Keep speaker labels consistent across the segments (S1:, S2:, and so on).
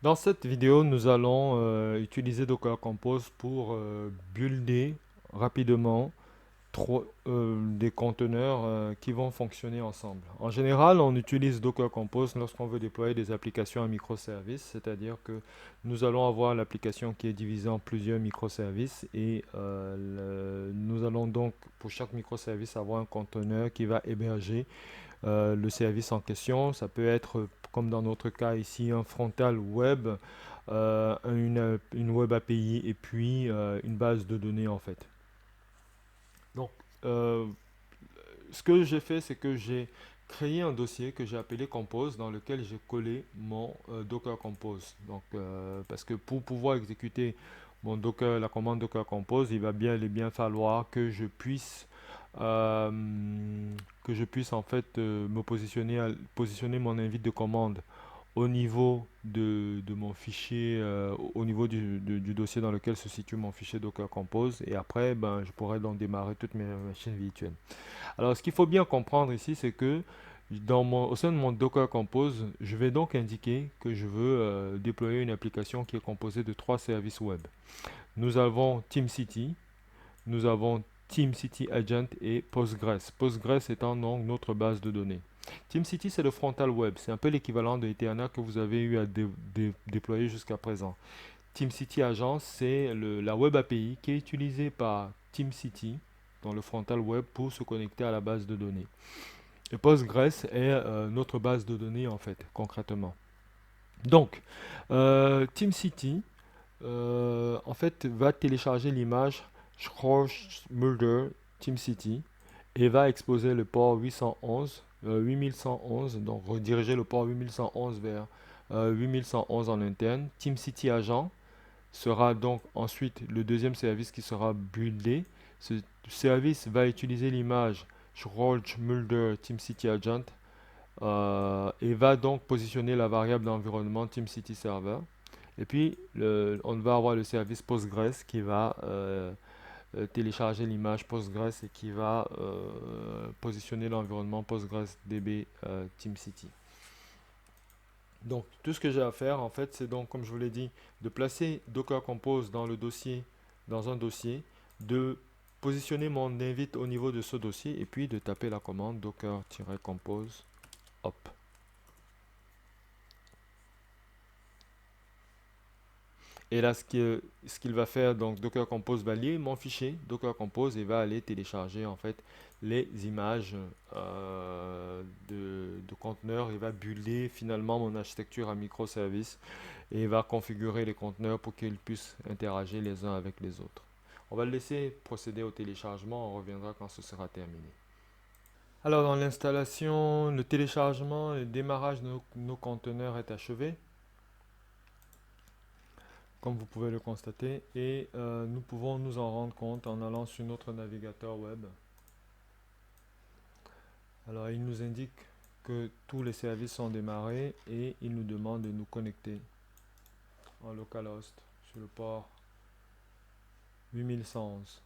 S1: Dans cette vidéo, nous allons utiliser Docker Compose pour builder rapidement des conteneurs qui vont fonctionner ensemble. En général, on utilise Docker Compose lorsqu'on veut déployer des applications à microservices, c'est-à-dire que nous allons avoir l'application qui est divisée en plusieurs microservices et nous allons donc pour chaque microservice avoir un conteneur qui va héberger le service en question. Ça peut être, comme dans notre cas ici, un frontal web, une web API et puis une base de données en fait. Donc, euh, ce que j'ai fait, c'est que j'ai créé un dossier que j'ai appelé Compose dans lequel j'ai collé mon Docker Compose. Donc, parce que pour pouvoir exécuter mon Docker, la commande Docker Compose, il va bien et bien falloir euh, que je puisse en fait me positionner, positionner mon invite de commande au niveau de mon fichier, au niveau du dossier dans lequel se situe mon fichier Docker Compose. Et après, ben, je pourrais donc démarrer toutes mes machines virtuelles. Alors, ce qu'il faut bien comprendre ici, c'est que au sein de mon Docker Compose, je vais donc indiquer que je veux déployer une application qui est composée de trois services web. Nous avons TeamCity, nous avons TeamCity Agent et Postgres. Postgres étant donc notre base de données. TeamCity, c'est le frontal web. C'est un peu l'équivalent de Eterna que vous avez eu à déployer jusqu'à présent. TeamCity Agent, c'est la web API qui est utilisée par TeamCity dans le frontal web pour se connecter à la base de données. Et Postgres est notre base de données en fait, concrètement. Donc, TeamCity en fait va télécharger l'image Schroeder TeamCity et va exposer le port 8111, donc rediriger le port 8111 vers 8111 en interne. TeamCity Agent sera donc ensuite le deuxième service qui sera buildé. Ce service va utiliser l'image Schroeder Mulder TeamCity Agent et va donc positionner la variable d'environnement TeamCity Server. Et puis, on va avoir le service Postgres qui va télécharger l'image Postgres et qui va positionner l'environnement PostgreSDB TeamCity. Donc, tout ce que j'ai à faire, en fait, c'est donc, comme je vous l'ai dit, de placer Docker Compose dans un dossier, de positionner mon invite au niveau de ce dossier et puis de taper la commande docker-compose. Hop. Et là, ce qu'il va faire, donc Docker Compose va lire mon fichier Docker Compose et va aller télécharger en fait les images de conteneurs. Il va builder finalement mon architecture à microservices et il va configurer les conteneurs pour qu'ils puissent interagir les uns avec les autres. On va le laisser procéder au téléchargement. On reviendra quand ce sera terminé. Alors, dans l'installation, le téléchargement et le démarrage de nos conteneurs est achevé, comme vous pouvez le constater, et nous pouvons nous en rendre compte en allant sur notre navigateur web. Alors il nous indique que tous les services sont démarrés et il nous demande de nous connecter en localhost sur le port 8111.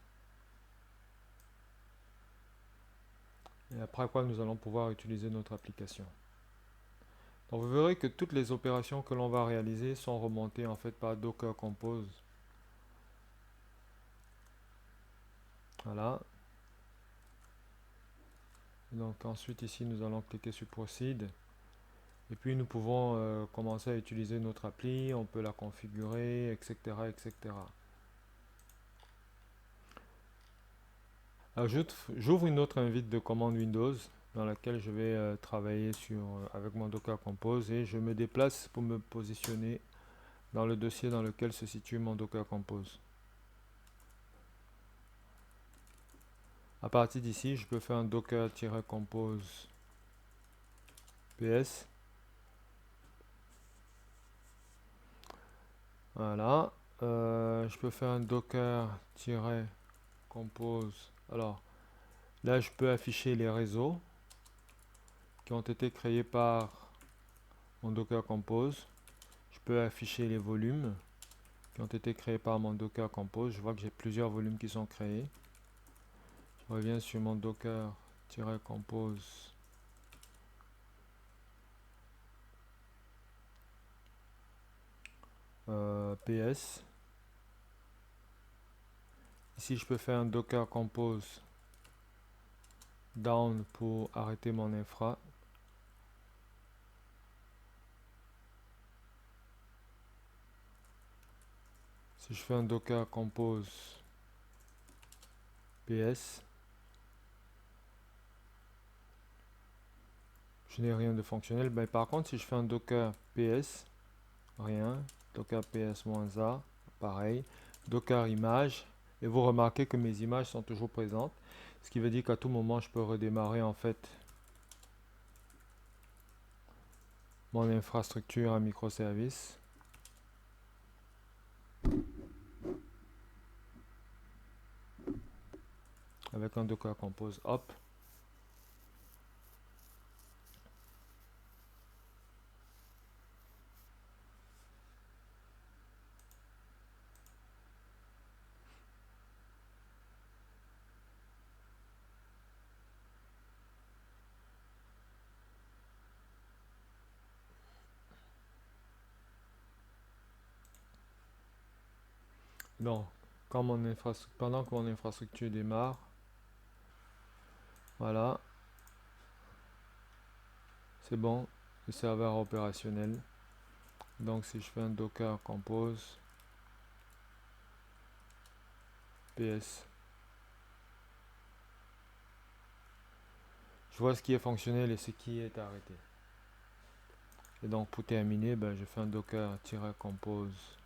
S1: Et après quoi nous allons pouvoir utiliser notre application. Donc vous verrez que toutes les opérations que l'on va réaliser sont remontées en fait par Docker Compose. Voilà. Donc ensuite ici nous allons cliquer sur Proceed. Et puis nous pouvons commencer à utiliser notre appli, on peut la configurer, etc. etc. J'ouvre une autre invite de commande Windows dans laquelle je vais travailler avec mon Docker Compose et je me déplace pour me positionner dans le dossier dans lequel se situe mon Docker Compose. À partir d'ici, je peux faire un docker-compose ps. Voilà. Je peux faire un docker-compose. Alors, là, je peux afficher les réseaux qui ont été créés par mon Docker Compose. Je peux afficher les volumes qui ont été créés par mon Docker Compose. Je vois que j'ai plusieurs volumes qui sont créés. Je reviens sur mon docker-compose. PS. Ici, je peux faire un Docker Compose down pour arrêter mon infra. Si je fais un Docker Compose PS, je n'ai rien de fonctionnel. Ben, par contre, si je fais un Docker PS, rien. Docker PS-A, pareil. Docker image. Et vous remarquez que mes images sont toujours présentes. Ce qui veut dire qu'à tout moment, je peux redémarrer en fait mon infrastructure à microservice. Avec un Docker Compose, hop. Donc, pendant que mon infrastructure démarre, voilà, c'est bon, le serveur est opérationnel. Donc, si je fais un Docker Compose PS, je vois ce qui est fonctionnel et ce qui est arrêté. Et donc, pour terminer, ben, je fais un Docker-compose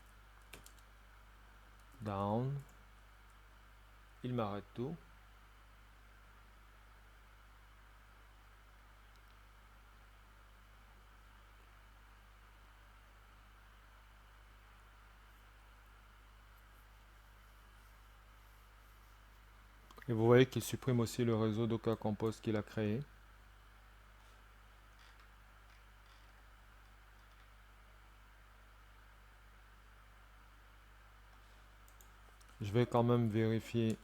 S1: down. Il m'arrête tout. Et vous voyez qu'il supprime aussi le réseau Docker Compose qu'il a créé. Je vais quand même vérifier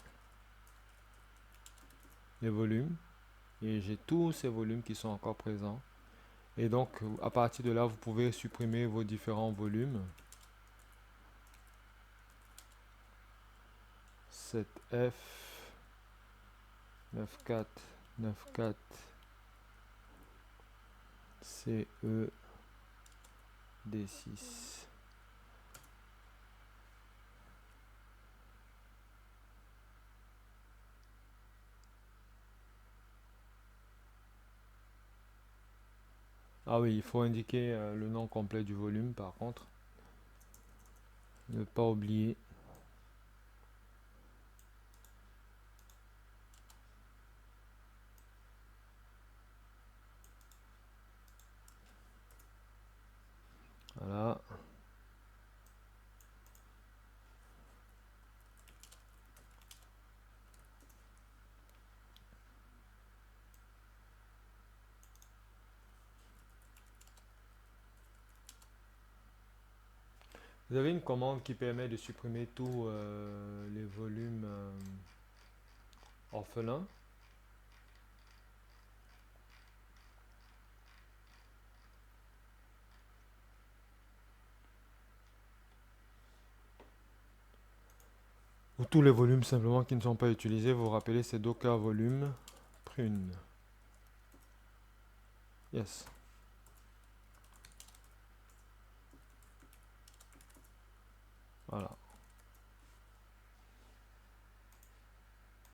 S1: les volumes. Et j'ai tous ces volumes qui sont encore présents. Et donc, à partir de là, vous pouvez supprimer vos différents volumes. 7F, 94, 94, CE, D6. Ah oui, il faut indiquer le nom complet du volume par contre. Ne pas oublier. Voilà. Vous avez une commande qui permet de supprimer tous les volumes orphelins. Ou tous les volumes simplement qui ne sont pas utilisés. Vous rappelez, c'est docker volume prune. Yes. Voilà.